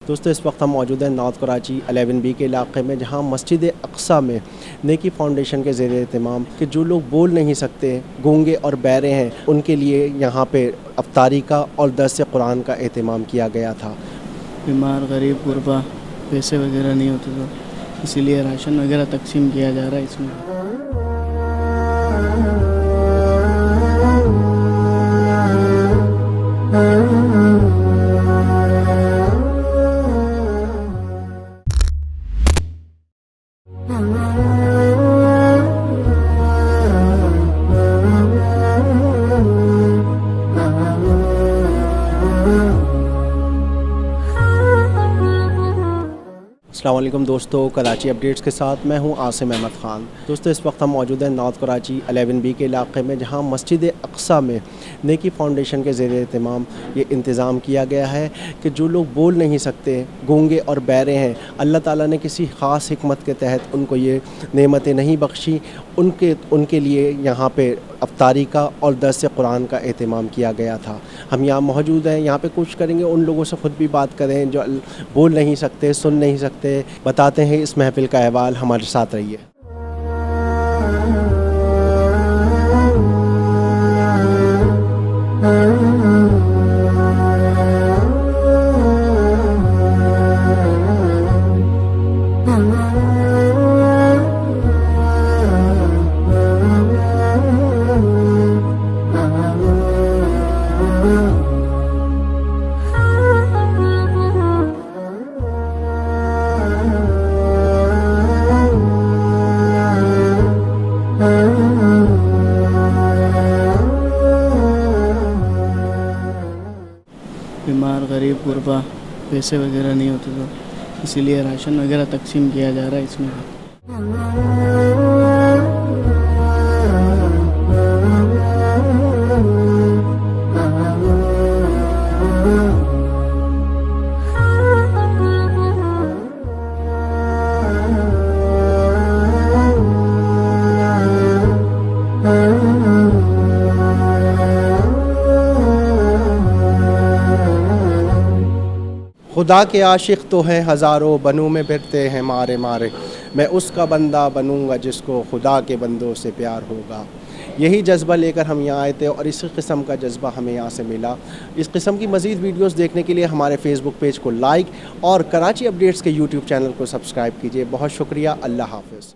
दोस्तों इस वक्त हम मौजूद हैं नॉर्थ कराची 11B के इलाके में, जहां मस्जिद अक्सा में नेकी फाउंडेशन के ज़ेर एहतमाम कि जो लोग बोल नहीं सकते, गूंगे और बहरे हैं, उनके लिए यहाँ पे अफ्तारी का और दर्स कुरान का एहतमाम किया गया था। बीमार, गरीब, गुरबा, पैसे वगैरह नहीं होते तो इसीलिए राशन वगैरह तकसीम किया जा रहा है इसमें। अस्सलाम वालेकुम दोस्तों, कराची अपडेट्स के साथ मैं हूं आसिम अहमद ख़ान। दोस्तों इस वक्त हम मौजूद हैं नॉर्थ कराची 11B के इलाके में, जहां मस्जिद अक्सा में नेकी फाउंडेशन के ज़ेर एहतमाम ये इंतज़ाम किया गया है कि जो लोग बोल नहीं सकते, गूंगे और बहरे हैं, अल्लाह ताला ने किसी ख़ास हिकमत के तहत उनको ये नेमतें नहीं बख्शी, उनके लिए यहाँ पे अफ्तारी का और दर्स कुरान का एहतमाम किया गया था। हम यहाँ मौजूद हैं, यहाँ पे कोशिश करेंगे उन लोगों से ख़ुद भी बात करें जो बोल नहीं सकते, सुन नहीं सकते। बताते हैं इस महफिल का अहवाल, हमारे साथ रहिए। बीमार, गरीब, गुरबा, पैसे वगैरह नहीं होते तो इसीलिए राशन वगैरह तकसीम किया जा रहा है इसमें। खुदा के आशिक तो हैं हज़ारों, बनों में फिरते हैं मारे मारे। मैं उसका बंदा बनूंगा जिसको खुदा के बंदों से प्यार होगा। यही जज्बा लेकर हम यहाँ आए थे और इसी किस्म का जज्बा हमें यहाँ से मिला। इस किस्म की मज़ीद वीडियोस देखने के लिए हमारे फेसबुक पेज को लाइक और कराची अपडेट्स के यूट्यूब चैनल को सब्सक्राइब कीजिए। बहुत शुक्रिया। अल्लाह हाफ़िज़।